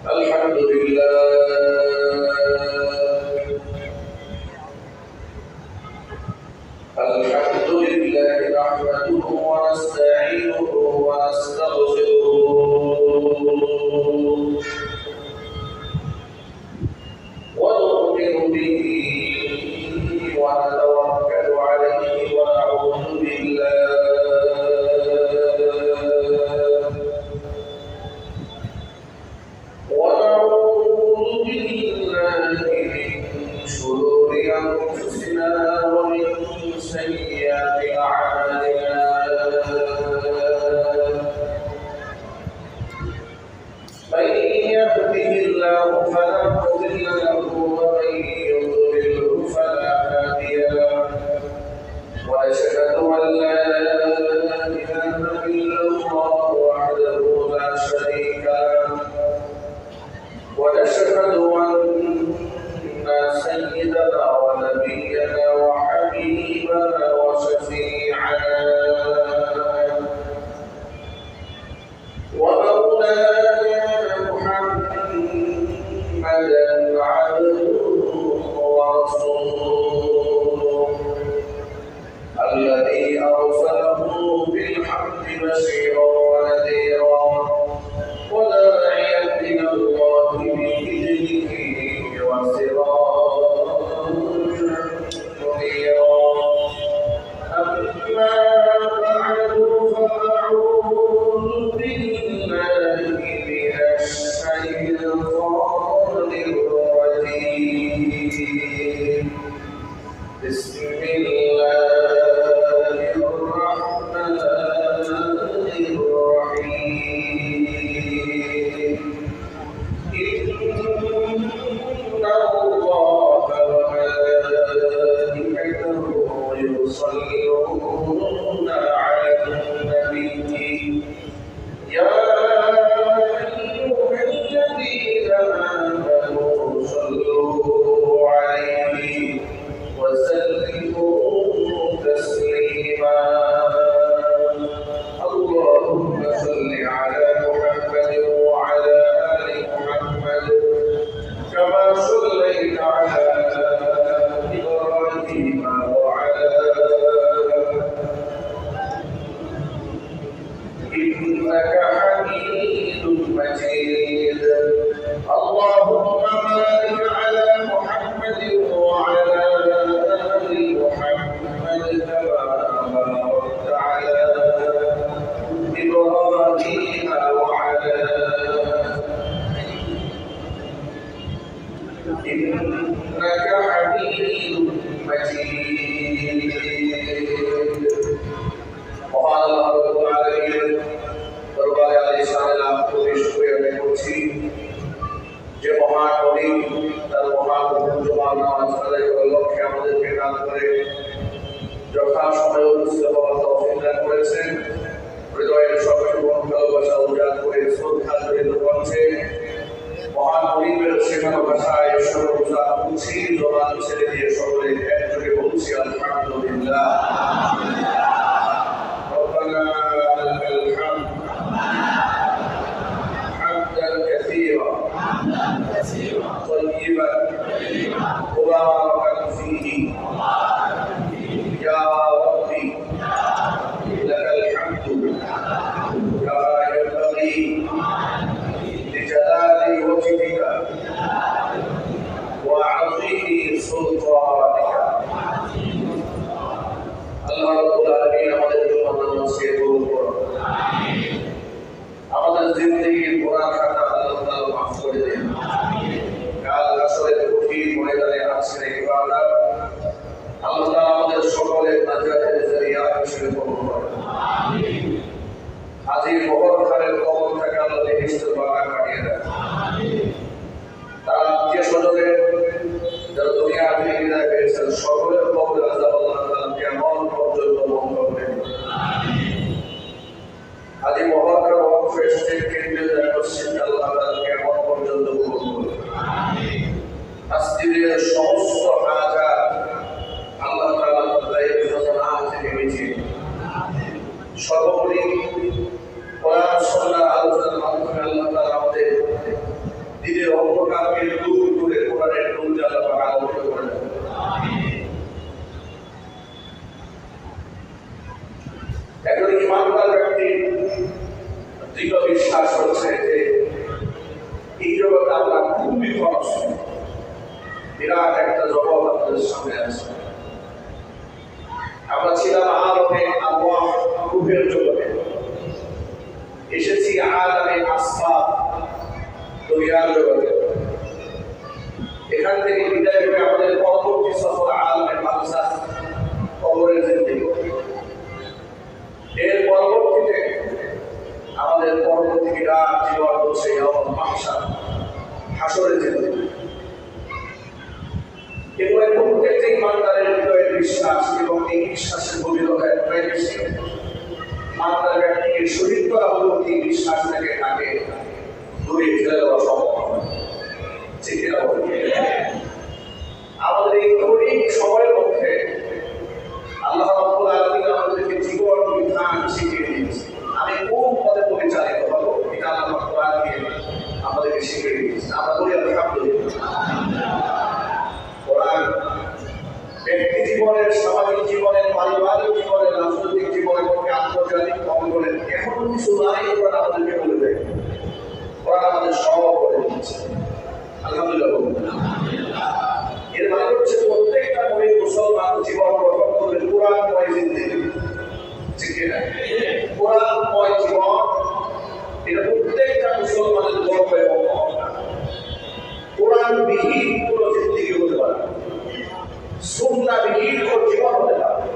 الحمد لله نحمده ونستعينه ونستغفره ونؤمن به ونتوكل عليه ونعوذ بالله من شرور أنفسنا ومن سيئات أعمالنا من يهده الله فلا مضل له ومن يضلله فلا هادي له وأشهد أن لا إله إلا الله وحده لا شريك له ونشهد أن سيدنا ونبينا وحبيبنا وشفيعنا ومولانا محمدا عبده ورسوله الذي أرسله بالحق بشيرا ونذيرا وداعيا إلى الله بإذنه وسراجا منيرا أما بعد فأعوذ بالله من الشيطان الرجيم بسم الله الرحمن الرحيم إن الله وملائكته يصلون على النبي يا أيها الذين آمنوا صلوا عليه وسلموا تسليما اللهم صل على محمد وعلى آل محمد كما صليت على إبراهيم وعلى إنك حميد مجيد اللهم بارك على محمد وعلى آل محمد كما باركت على إبراهيم وعلى إنك حميد مجيد وقال الله رب العالمين দরবারে আলিশান লাভ করে শুকরিয়া আদায় করছি যে মহান নবী তার মহান জবান নামাজ আদায় করার লক্ষ্যে আমাদেরকে দান করে যথাসময়ে উপস্থিত হওয়ার তৌফিক দান করেছেন হৃদয়ের সবটুকু ভালোবাসা উজাড় করে শ্রদ্ধা জড়িত কণ্ঠে মহান নবীর শেখানো ভাষায় সর্বদা বলছি জবান ছেড়ে দিয়ে সকলে একযোগে বলছি আলহামদুলিল্লাহ ربنا لك الحمد حمدا كثيرا طيبا مباركا فيه يا ربي لك الحمد كما ينبغي لجلال وجهك وعظيم سلطانك আল্লাহ রাব্বুল আলামিন আমাদের জন্য নসিহত করুন আমিন আমাদের জিন্দেগীর গুনাহ খাতা আল্লাহ তাআলা মাফ করে দেন আমিন কাল আসরে কঠিন ময়দানে আছেন থেকে দূর করে কোরআনের নূর আল্লাহ পাক আলোকিত করে দেন। একজন ইমানদার ব্যক্তি দৃঢ় বিশ্বাস হচ্ছে যে এই জগতে আমরা খুবই খরচ, বিরাট একটা জগৎ আমাদের সামনে আছে। আমরা ছিলাম আলমে আল্লাহ রূহের জগতে, এসেছি আলামে আসফাত দুনিয়ার জগতে। এখান থেকে বিদায় হয়ে আমাদের পরবর্তী সফর আলামে বারজাখ কবরের জিন্দেগি। এর পরবর্তীতে আমাদের পরবর্তী বিরাট জীবন হচ্ছে ইয়াউমুল মাহশার, হাসরের জিন্দেগি। এবং প্রত্যেকটি ইমানদারের হৃদয়ের বিশ্বাস এবং এই বিশ্বাসের গভীরতা এতটাই বেশি, ইমানদার ব্যক্তিকে শহীদ করা হলো এই বিশ্বাস থেকে তাকে দূরে ফেলে দেওয়া সম্ভব নয়। ঠিক না? আমাদের এই কঠিন সময়ের মধ্যে আল্লাহ রাব্বুল আলামিন আমাদেরকে জীবন বিধান শিখিয়ে দিয়েছে। আমি কোন পথে পরিচালিত হবো এটা আল্লাহ কোরআন দিয়ে আমাদেরকে শিখিয়ে দিয়েছে। আমরা বলি আলহামদুলিল্লাহ। কোরআন ব্যক্তি জীবনের, সামাজিক জীবনের, পারিবারিক জীবনের, রাজনৈতিক জীবনের পক্ষে আন্তর্জাতিক অঙ্গনের এমন কিছু নাই কোরআন আমাদেরকে বলে দেয়। কোরআন আমাদের সব বলে দিচ্ছে। আলহামদুলিল্লাহ। এর মানে হচ্ছে প্রত্যেকটা মুমিন মুসলমান জীবন গঠন করবে কোরআনময় জিন্দেগি। ঠিক না? কোরআনময় জীবন এটা প্রত্যেকটা মুসলমানের গর্ব এবং অহংকার। কোরআনবিহীন কোনো জিন্দেগি হতে পারে না, সুন্নাহবিহীন কোনো জীবন হতে পারে না।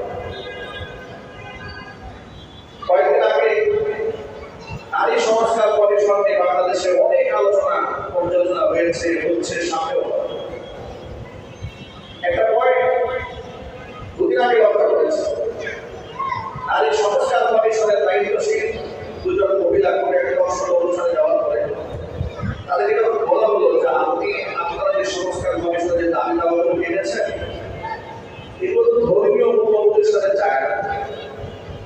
কয়েকদিন আগে নারী সংস্কার কমিশন নিয়ে বাংলাদেশে অনেক আলোচনা পর্যালোচনা হয়েছে, হচ্ছে, সামনেও একটা পয়েন্ট দুদিন আগে লক্ষ্য করেছে। নারী সংস্কার কমিশনের দায়িত্বশীল দুজন মহিলা করে একটা দর্শন অনুষ্ঠানে যাওয়ার পরে তাদেরকে বলা হলো যে আপনারা যে সংস্কার কমিশনের দাবি দাওয়াগুলো এনেছেন এগুলো তো ধর্মীয় মূল্যবোধের সাথে যায় না।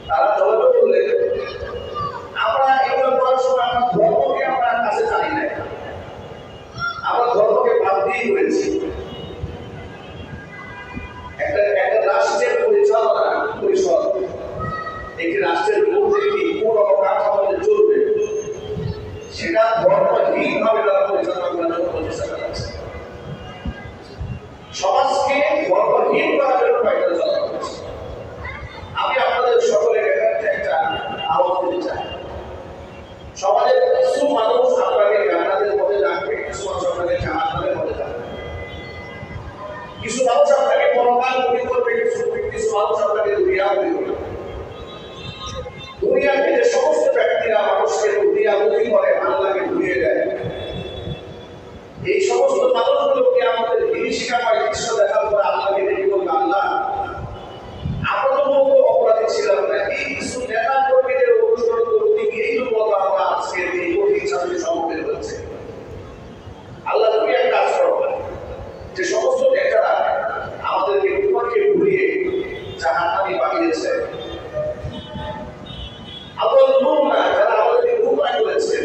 তারা জবাব বললেন, আমরা এগুলো করার সময় আমরা ধর্মকে আমরা কাছে জানি না, আমরা ধর্মকে বাদ দিয়ে করেছি। একটা রাষ্ট্রের পরিচালনা পরিষদ, একটি রাষ্ট্রের মধ্যে কি কোন অবকাঠামোতে চলবে সেটা ধর্মহীন ভাবে তারা পরিচালনা করার জন্য প্রচেষ্টা চালাচ্ছে। সমাজকে ধর্মহীন করার জন্য কয়েকটা চালানো হচ্ছে। আমি আপনাদের সকলের কাছে একটা আওয়াজ দিতে চাই। সমাজের কিছু মানুষ আপনাকে জান্নাতের পথে রাখবে, কিছু মানুষ আপনাকে জাহান্নামের পথে রাখবে। কিছু মানুষ আপনাকে পরকালমুখী করবে, কিছু মানুষ আপনাকে দুনিয়ামুখী করবে। দুনিয়াতে যে সমস্ত ব্যক্তিরা মানুষকে দুনিয়ামুখী করে, আল্লাহকে ভুলিয়ে দেয়, এই সমস্ত মানুষগুলোকে আমাদের বিভীষিকাময় দৃশ্য দেখার পরে আল্লাহকে ডেকে বলবে, আল্লাহ আমরা তো বলবো অপরাধী ছিলাম না, এই কিছু নেতা কর্মীদের অনুসরণ করতে গিয়েই তো বলবো আমরা আজকে এই কঠিন শাস্তির সম্মুখীন হচ্ছে। আল্লাহ তুমি এক কাজ করো, যে সমস্ত নেতারা আমাদেরকে তোমাকে ভুলিয়ে জাহান্নামে পাঠিয়েছে, আদল্লুনা যারা আমাদেরকে গুমরাহ করেছে,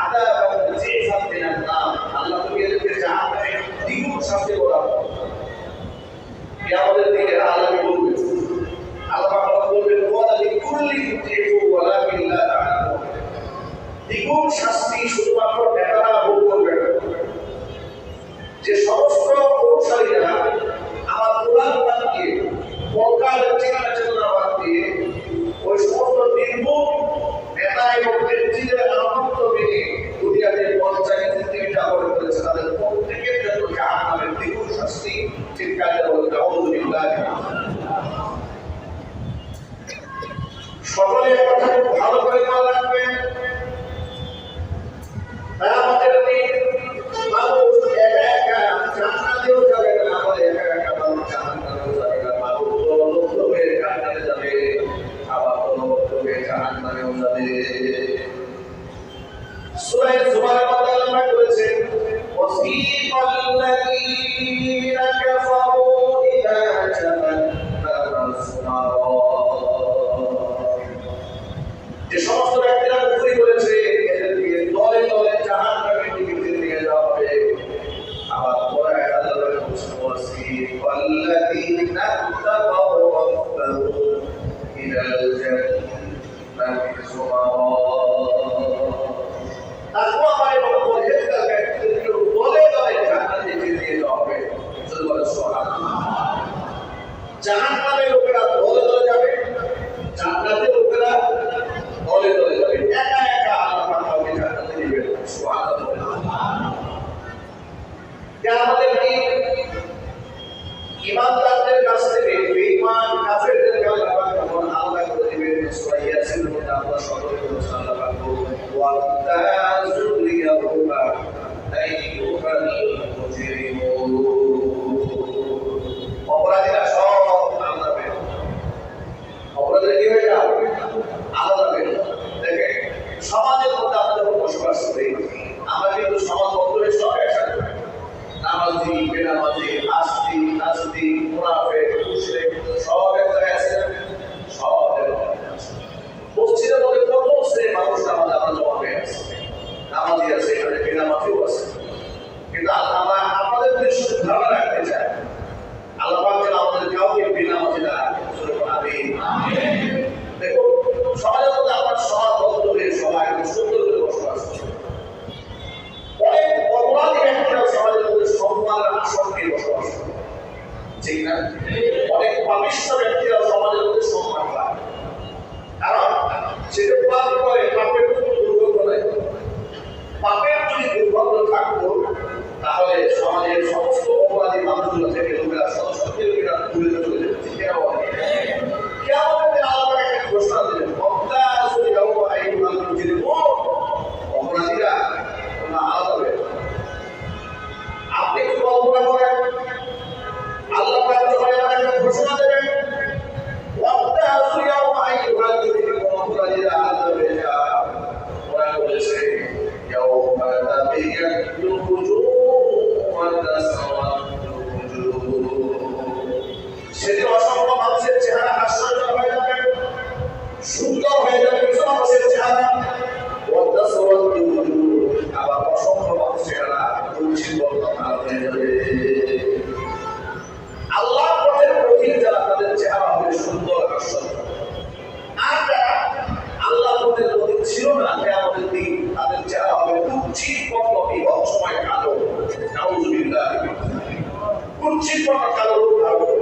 আযাবান জিফান মিনান নার, আল্লাহ তুমি এদেরকে জাহান্নামে দ্বিগুণ শাস্তি প্রদান করো। কিয়ামতের দিনে আল্লাহ বলবে, আল্লাহ পাক বলবেন, ওয়ালা লিকুল্লি মুতিফু ওয়ালাকিন লা তা'লামুন, দ্বিগুণ শাস্তি শুধুমাত্র নেতারা ভোগ করবে না। যে সমস্ত অনুসারীরা আমার কোরআন বাদ দিয়ে, পরকালের চিন্তা চেতনা বাদ দিয়ে ওই সমস্ত নির্মূল নেতা এবং ব্যক্তিদের আনন্দ মেনে দুনিয়াতে পঞ্চায়েত জিন্দেগিটা করে ফেলেছে, তাদের প্রত্যেকের জন্য জাহান্নামের দ্বিগুণ শাস্তি। চিৎকার করে বলতে আউযুবিল্লাহ। সকলে কথা খুব ভালো করে মনে রাখবেন। কিয়ামতের দিন মানুষ একা একা জান্নাতেও যাবে না, আবার একা একা মানুষ জাহান্নামেও যাবে না। মানুষ দলবদ্ধ হয়ে জান্নাতে যাবে, আবার দলবদ্ধ হয়ে জাহান্নামেও যাবে। সূরা জুমারের মধ্যে আল্লাহ বলেছেন, ওয়াসিকাল্লাযীনা কাফারু ইলা জাহান্নামা যুমারা, যে সমস্ত ব্যক্তিরা কুফরি করেছে এদেরকে দলে দলে জাহান্নামের দিকে নিয়ে যাওয়া হবে। ইমানদারদের কাছ থেকে বেঈমান কাফেরদেরকে আল্লাহ পাক তখন আলাদা করে দিবেন। সূরা ইয়াসিনের মধ্যে আল্লাহ সতর্ক করেছেন, আল্লাহ পাক বলেন ওয়াতাযুল ইয়াউমা আইয়ুহাল মুজরিমুন। অপরাধীরা সব আলাদা হবে, অপরাধীরা কি হয়ে যাবে? আলাদা হবে। দেখেন সমাজের মধ্যে আমরা যখন বসবাস করি, আমরা কিন্তু সমাজ বদলে সব একসাথে, নামাজি বেনামাজি আস্তি নাস্তি মুনাফিক মুশরিক সব এক জায়গায় আছে, সব মসজিদের মধ্যে কত শ্রেণীর মানুষ নামাজ আমরা জমা হয়ে আছে, নামাজি আছে এখানে বেনামাজিও আছে, কিন্তু আমরা আমাদের শুধু ধারণা রাখতে চাই আল্লাহ পাক যেন আমাদের কাউকে বেনামাজি না রাখে। দেখো সমাজের মধ্যে আমার সমাজ বদলে সবাই সুন্দর করে বসবাস করে। অনেক অপরাধী ব্যক্তিরা সমাজের মধ্যে সম্মানের আসন নিয়ে বসবাস করে, ঠিক না? অনেক পাপিষ্ঠ ব্যক্তিরা সমাজের মধ্যে সম্মান পায়, কারণ সেটা পাপ করে পাপের কোনো দুর্গন্ধ নেই। পাপের যদি দুর্গন্ধ থাকতো তাহলে সমাজের সমস্ত অপরাধী মানুষগুলো থেকে লোকেরা সত্যি লোকেরা দূরে চলে যেত। কেমন আল্লাহ একটা ঘোষণা দিলেন, অপরাধীরা আলাদা হয়ে আপনি কি কল্পনা করেন আল্লাহ একটা ঘোষণা দেবেন অপরাধীরা আলাদা হয়ে যায়। ওরা বলেছে সেদিন অসংখ্য মানুষের চেহারা হাস্যরঞ্জন হয়ে যাবে, সুন্দর হয়ে যাবে কিছু মানুষের চেহারা, আবার অসংখ্য মানুষের চেহারা হয়ে যাবে। আল্লাহ পথের পথিক যারা তাদের চেহারা হবে সুন্দর হাস্যরঞ্জন, আর যারা আল্লাহ পথের পথিক ছিল না কিয়ামতের দিন তাদের চেহারা হবে কুৎসিত পটপটি অসময় কালো। নাউযুবিল্লাহ, কুৎসিত কালো রূপ ধারণ।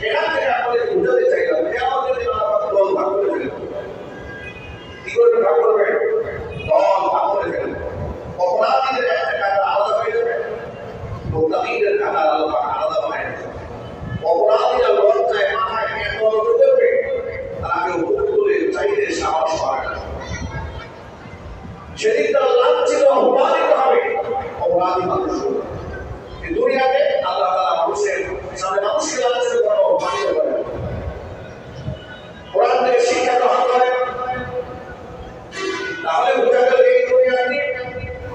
এখান থেকে আমাদের বুঝাতে চাইলাম কিয়ামতের দিন আল্লাহ দল ভাগ করে ফেলবেন। কি করে ভাগ করবে? দল ভাগ করে ফেলবেন। অপরাধীদের একটা কাতার আলাদা হয়ে যাবে, মুত্তাকিদের কাতার আলাদা বানায় দেবে। অপরাধীরা লজ্জায় মাথায় এমন করবে তারা কেউ মুখ তুলে চাইতে সাহস পাবে না। সেদিন তারা লাঞ্ছিত অপমানিত হবে অপরাধী মানুষ। দুনিয়াতে আল্লাহ তাআলা মানুষের সামনে মানুষকে লাঞ্ছিত করা অপমানিত করে, কোরআন থেকে শিক্ষা গ্রহণ করে। তাহলে বোঝা গেল এই দুনিয়াতে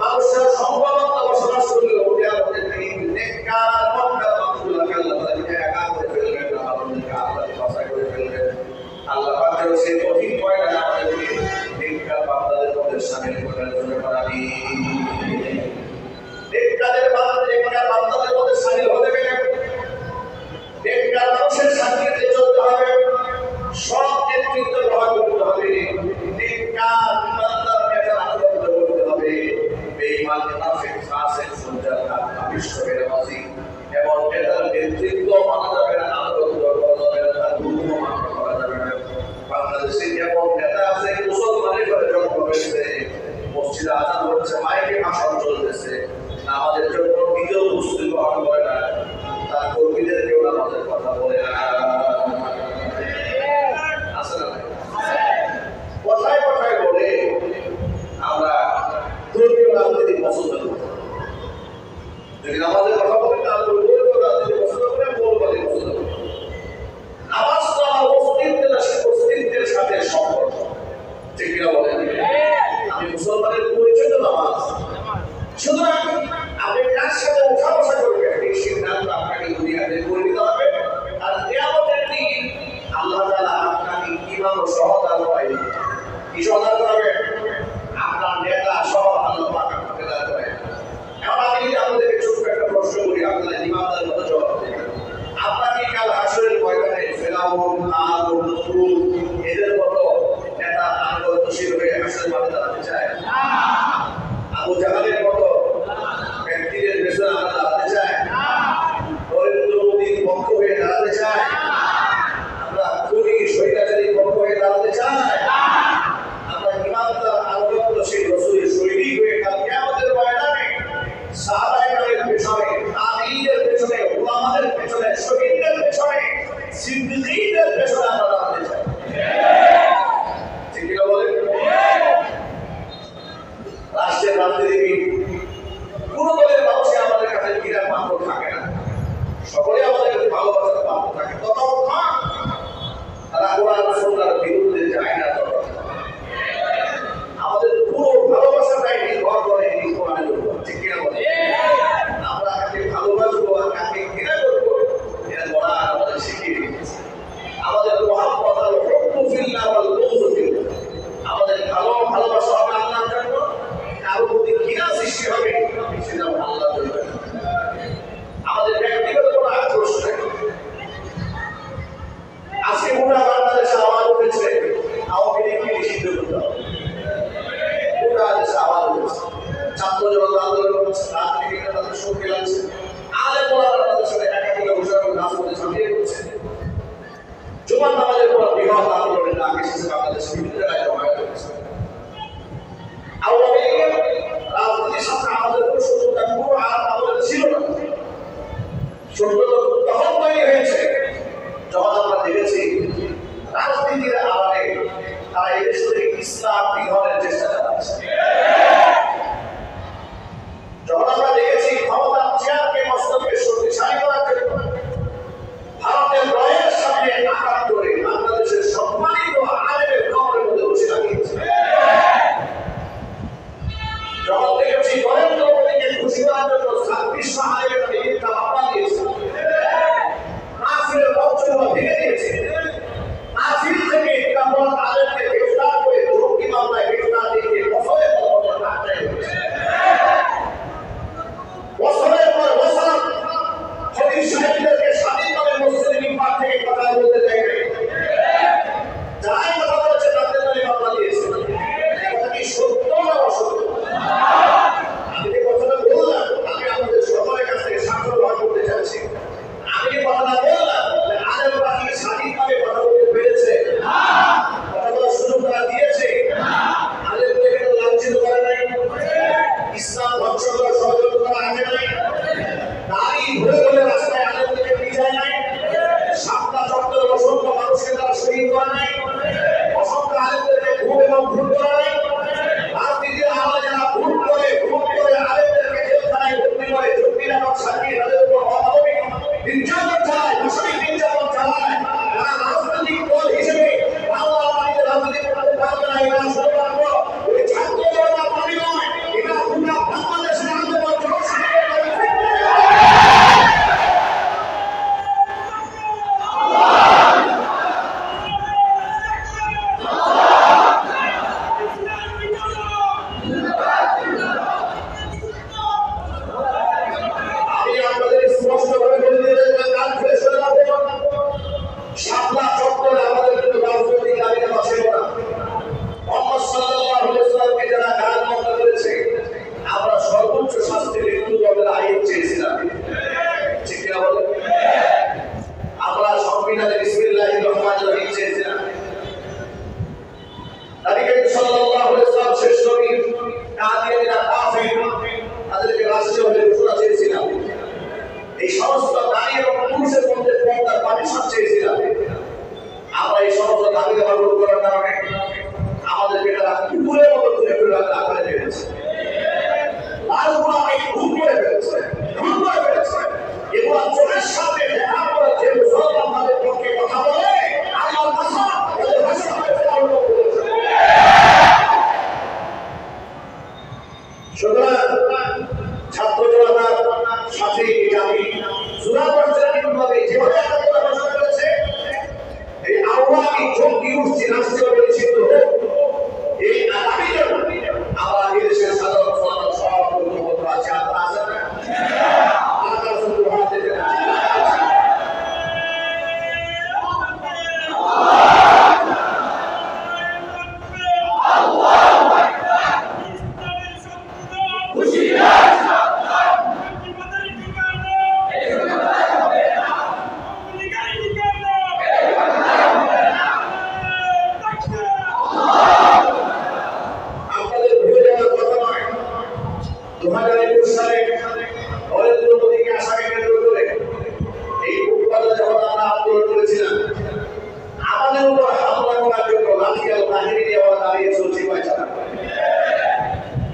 মানুষের সম্ভবত বসবাস করলে দুনিয়ার মধ্যে তিনি নেককার মক্কার মানুষগুলোকে আল্লাহ তাআলা একা করে ফেলবেন না, আমাদেরকে আল্লাহ বাছাই করে ফেলবেন। আল্লাহ পাক সেই কঠিন পয়গা আমাদেরকে নেককার বান্দাদের মধ্যে শামিল করে পারি। নেককারের বান্দাদের মধ্যে শামিল হতে গেলে নেককার মানুষের সাথে চলতে হবে, সব নেতৃত্ব গ্রহণ করতে হবে, নেককার ইমানদার নেতার আনুগত্য করতে হবে। বেঈমান মুনাফিক ফাসিক ফুজ্জার পাপিষ্ঠ বেনামাজি এবং নেতার নেতৃত্ব মানা যাবে না, আনুগত্য করা যাবে না, তার হুকুম মান্য করা যাবে না। বাংলাদেশে যেমন নেতা আছে মুসলমানের ঘরে জন্ম হয়েছে, মসজিদে আযান হচ্ছে, মাইকে ভাষণ চলতেছে, আমাদের জন্য নিজেও মুসলিম গ্রহণ করে না, তার কর্মীদের কেউ আমাদের কথা বলে না। কথায় কথায় বলে আমরা ধর্মীয় রাজনীতি পছন্দ করি। যদি আমাদের কথা বলি তাহলে ধর্মীয় রাজনীতি পছন্দ করে, মৌলবাদী পছন্দ করি। নামাজ তো আমার অস্তিত্বের সাথে সম্পর্ক, ঠিক কিনা বলেন? আমি মুসলমানের পরিচয় তো নামাজ। সুতরাং আপনি কার সাথে উঠা বসা করবেন এই সিদ্ধান্ত আপনাকে দুনিয়াতে করে নিতে হবে। আর কিয়ামতের দিন আল্লাহ তাআলা আপনাকে কিভাবে সহদান পাই, কি সহদান করবেন? আপনার নেতা সহ আল্লাহ পাক আপনাকে দান করেন। এখন আমি আপনাদেরকে ছোট্ট একটা প্রশ্ন করি, রাজনীতিবিদ কোনো দলের মানুষই আমাদের কাছে ঘৃণার পাত্র থাকে না, সকলে আমাদের কাছে ভালোবাসার পাত্র থাকে। ততক্ষণ তারা কোরআন সুন্নাহর বিরুদ্ধে যায় না। আমাদের পুরো ভালোবাসাটাই নির্ভর করে এই কোরআনের উপর, ঠিক কিনা বলে? আমরা কাকে ভালোবাসবো আর কাকে ঘৃণা করবো এটা কোরআন আমাদের শিখিয়ে দিয়েছে। আমাদের মুহাব্বত আল হুব্বু ফিল্লাহ ওয়াল বুগযু ফিল্লাহ, আমাদের ভালোবাসা হবে আল্লাহর জন্য, কারো প্রতি ঘৃণা সৃষ্টি হবে সেটা আল্লাহর জন্য। আমাদের ব্যক্তিগত কোনো আক্রোশ নেই। আজকে পুরা বাংলাদেশে আওয়াজ উঠেছে আওয়ামী লীগকে নিষিদ্ধ করতে হবে। পুরা দেশে আওয়াজ উঠেছে, ছাত্র জনতা আন্দোলন করছে, রাজনীতিবিদরা তাদের সঙ্গে লাগছে, আলেম ওলামারা তাদের সাথে একাকিরা বসে রাজপথে ঝাঁপিয়ে পড়ছে। জুমার নামাজের পর বৃহৎ আন্দোলনের ডাক এসেছে বাংলাদেশের বিভিন্ন জায়গায় জমায়েত হয়েছে। আওয়ামী লীগের রাজনীতির সাথে আমাদের কোনো শত্রুতা পুরো আমাদের ছিল না। শত্রুতা তখন তৈরি হয়েছে যখন আমরা দেখেছি রাজনীতির আড়ালে তারা এদেশ থেকে ইসলাম বিধানের চেষ্টা চালাচ্ছে। যখন আমরা দেখেছি ক্ষমতার চেয়ারকে মস্তকে শক্তিশালী করার জন্য ভারতের রয়ের সামনে আঘাত করে বাংলাদেশের সম্মানিত আলেমের কবরের মধ্যে বসে লাগিয়েছে। যখন দেখেছি নরেন্দ্র মোদীকে খুশি করার জন্য বিশ্ব আলেমের ঈদগাহ বাবা দিয়েছে, মাহফিলের মঞ্চগুলো ভেঙে দিয়েছে, মাহফিল থেকে কামরান আলেমকে গ্রেফতার করে জঙ্গি মামলায় গ্রেফতার দিয়ে বছরের পর বছর কাটাই হয়েছে। বছরের পর বছর খতিব সাহেবদেরকে স্বাধীনভাবে মসজিদে মিম্বার থেকে কথা বলতে দেয় নাই। যারাই কথা বলেছে তাদের নামে মামলা দিয়েছে। এটা কি সত্য না অসত্য? আমি যে কথাটা বললাম আমি আমাদের সকলের কাছ থেকে সাক্ষ্য গ্রহণ করতে চাচ্ছি। আমি যে কথাটা বললাম আলেমরা কি স্বাধীনভাবে কথা বলতে পেরেছে? কথা বলার সুযোগ তারা দিয়েছে? আলেমদেরকে তো লাঞ্ছিত করে নাই, ইসলাম ধ্বংস করার ষড়যন্ত্র করা আগে নাই, নারী ঘুরে ঘুরে রাস্তায় আলেমদেরকে নিয়ে যায় নাই, সাতটা চত্বরে অসংখ্য মানুষকে তারা শহীদ করে নাই, অসংখ্য আলেমদেরকে ঘুম এবং খুন করা নাই। রাজনীতির আড়ালে যারা খুন করে আলেমদেরকে জেলখানায় ভর্তি করে জঙ্গিরা এবং সাজিয়ে তাদের উপর অমানবিক নির্যাতন চালায়, মানসিক নির্যাতন চালায়, তারা রাজনৈতিক দল হিসেবে বাংলার মাটিতে রাজনীতি করতে পারবে না। এরা শুধুমাত্র ওই ছাত্র জনতার দাবি নয়, এটা পুরো বাংলাদেশের আন্দোলন এই সমস্ত নারী এবং পুরুষের মধ্যে পর্দার পার্টিশন চেয়েছিলাম। আমরা এই সমস্ত দাবি দেওয়ার করার কারণে আমাদের বেটারা কুকুরের মতো ঘুরে ফিরে আকারে বেড়েছে, লালগুলো আমাকে ঘুম করে ফেলেছে, ঘুম করে ফেলেছে। এগুলো চোখের সামনে দেখা করে যে মুসলমান তাদের পক্ষে কথা বলে আল্লাহর ভাষা ওদের ভাষা সুতরাং ছাত্র জনতার সাথে জাতি সুরাভাবে যেভাবে আন্দোলন ঘোষণা করেছে এই আওয়ামী জঙ্গি গোষ্ঠী রাষ্ট্রীয় পরিচিত হোক, এই আগামী আমরা এদেশের সাধারণ সমাজ সব ক্ষমতা আছে। আপনারা আছেন না? আপনারা শুধু হাতে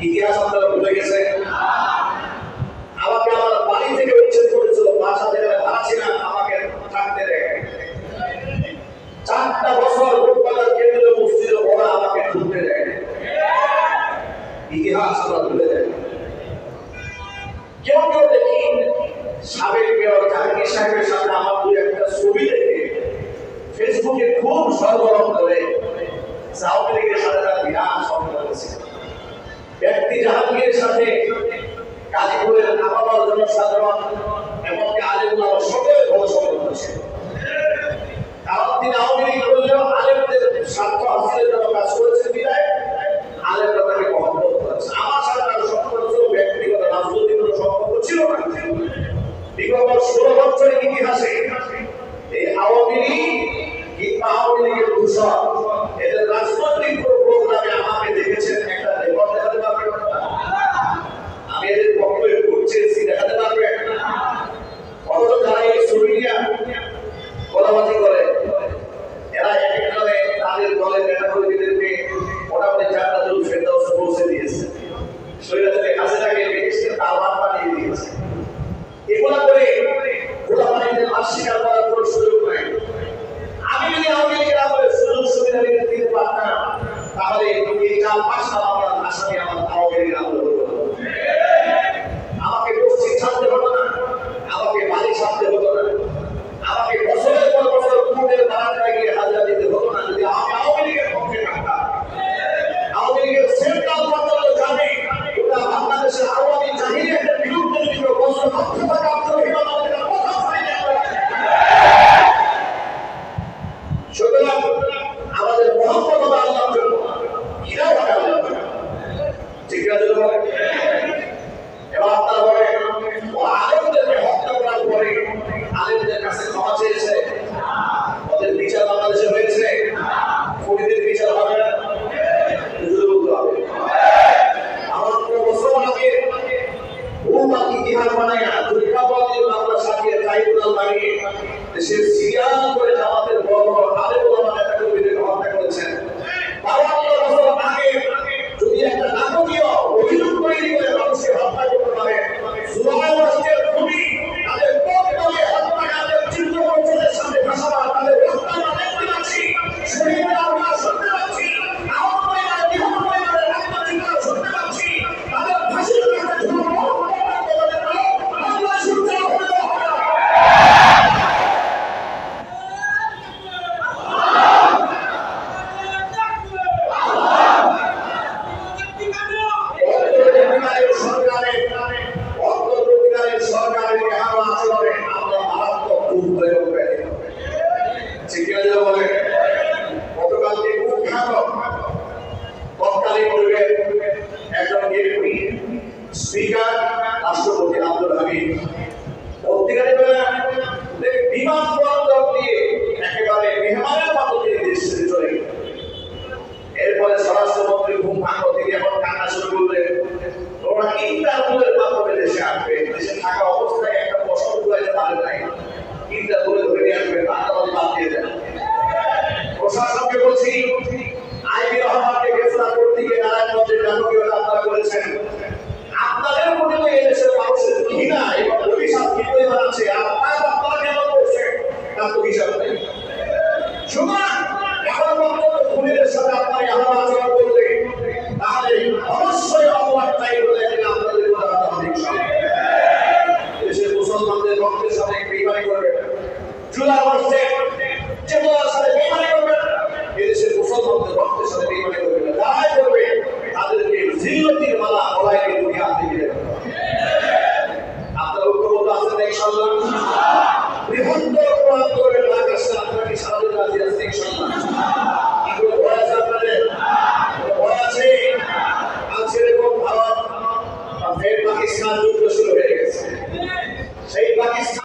ইতিহাস 4টা বছর রূপবাজার কেন্দ্রীয় মসজিদে ওরা আমাকে ঢুকতে দেয়। ইতিহাস আমরা ভুলে যাই। কেউ কেউ দেখি সাবেক মেয়র জাহাঙ্গীর সাহেবের সাথে আমার দুই একটা ছবি দেখে ফেসবুকে খুব সরগরম করে আওয়ামী লীগের সাথে তার বিরাট সম্পর্ক আছে। ব্যক্তি জাহাঙ্গীরের সাথে গাজীপুরের আপামর জনসাধারণ এমনকি আলেমুলামা সকলে ভালো সম্পর্ক আছে। কারণ তিনি আওয়ামী লীগ করলেও আলেমদের স্বার্থ হাসিলের জন্য কাজ করেছেন বিধায় আলেমরা তাকে মহব্বত করেছে। আমার সাথে তার সম্পর্ক ছিল ব্যক্তিগত, রাজনৈতিক কোনো সম্পর্ক ছিল না। বিগত 16 বছরের ইতিহাসে এই আওয়ামী লীগ কিংবা আওয়ামী লীগের দূষণ এদের রাজনৈতিক কোনো প্রোগ্রামে আমাকে দেখেছেন একটা রেকর্ড দেখাতে পারবেন? আমি এদের পক্ষে ভোট চেয়েছি দেখাতে পারবেন? অথচ যারা এই সোভিনিয়া গোলাবাজি করে এরা একইভাবে তাদের দলের নেতাকর্মীদেরকে মোটামুটি 4টা জুল ফেরদাউস পৌঁছে দিয়েছে। শরীয়তে হাসিনাকে বেহেশতে তাওয়ান বানিয়ে দিয়েছে। এগুলা করে গোলাবাজিদের লাশ স্বীকার করার কোনো সুযোগ নাই। আমি যদি আওয়ামী লীগের আমলে সুযোগ সুবিধা দিতে পারতাম তাহলে এই 4-5টা মামলার আসামি আমার আওয়ামী লীগের আমলে হতো। আমাকে পশ্চিম ছাড়তে হতো না, আমাকে বাড়ি ছাড়তে হতো না, আমাকে বছরের পর বছর কোর্টের বারান্দায় গিয়ে হাজিরা দিতে হতো না যদি আমি আওয়ামী লীগের পক্ষে থাকতাম। আওয়ামী লীগের সেন্ট্রাল পর্যন্ত জানে ওটা বাংলাদেশের আওয়ামী জাহিলিয়াতের বিরুদ্ধে ছিল। বছর লক্ষ টাকা আত্মহীন আমাদের কথা হয় না। সুতরাং আমাদের মহব্বত হবে আল্লাহর জন্য, ঘৃণা হবে আল্লাহর জন্য। ঠিক আছে তো বলে এবার আপনারা বলে আলেমদেরকে হত্যা করার পরে আলেমদের কাছে ক্ষমা চেয়েছে, ওদের বিচার বাংলাদেশে হয়েছে, ফরিদের বিচার হবে না, আমার কোনো মুসলমানকে উম্মাহ ইতিহাস বানায় না দুর্গাবাদের বাংলা সাজিয়ে ট্রাইব্যুনাল বানিয়ে দেশের সিরিয়াল করে জামাতের বড় বড় আলেম ওলামা নেতাকর্মীদের হত্যা করেছেন। 52 বছর আগে যদি একটা নাটকীয় অভিযোগ তৈরি করে মানুষকে হত্যা করতে পারে, জুলাই মাসের ভূমি তাদের পথ বলে হত্যাকারীদের চিত্র পরিচয়ের সামনে ভাষাবার তাদের হত্যা দেখতে পাচ্ছি, শহীদরা আমরা শুনতে পাচ্ছি, আহত পরিবারের নিহত পরিবারের রক্ত চিৎকার শুনতে পাচ্ছি, তাদের ফাঁসির কাছে ঝুলনো বাংলাদেশ শুনতে হবে। স্পিকার রাষ্ট্রপতি আব্দুল হামিদ বিমানবন্দর দিয়ে একেবারে মেহমানের মতো তিনি দেশ ছেড়ে চলে গেলেন। এরপরে স্বরাষ্ট্রমন্ত্রী ঘুম ভাঙল, তিনি এখন কান্না শুরু করলেন। ওরা ইন্টারপোলের মাধ্যমে দেশে আসবে, দেশে থাকা অবস্থায় একটা প্রশ্ন তুলাইতে পারে নাই, ইন্টারপোলে ধরে নিয়ে আসবে, আদালত বাদ দিয়ে দেন। প্রশাসনকে বলছি আইবি রহমানকে গ্রেফতার করতে গিয়ে নারায়ণগঞ্জের নাটকীয়তা আপনারা করেছেন। আপনাদের মধ্যে তো এই দেশের মানুষের ঘৃণা এবং অভিশাপ কি পরিমাণ আছে, আপনারা কেন করছেন তার তো হিসাব নেই। সুতরাং এখন পর্যন্ত খুনিদের সাথে আপনারা এমন আচরণ করলে তাহলে অবশ্যই অপরাধ চাই বলে আপনাদের দেশের মুসলমানদের রক্তের সাথে বেইমানি করবেন, জুলাই মাসে চেতনার সাথে বেইমানি করবেন, এদেশের মুসলমানদের রক্তের সাথে বেইমানি করবেন। যারাই করবে তাদেরকে জিল্লতির মালা গলায় দিয়ে দুনিয়া থেকে দেবেন। আপনারা ঐক্যবদ্ধ আছেন ইনশাআল্লাহ? বৃহত্তর আন্দোলনের ডাক আসছে, আপনারা কি সারা দিন রাজি আছেন ইনশাআল্লাহ? কি ভয় আছে আপনাদের? ভয় আছে? আজ এরকম ভারত আর পাকিস্তান যুদ্ধ শুরু হয়ে গেছে, সেই পাকিস্তান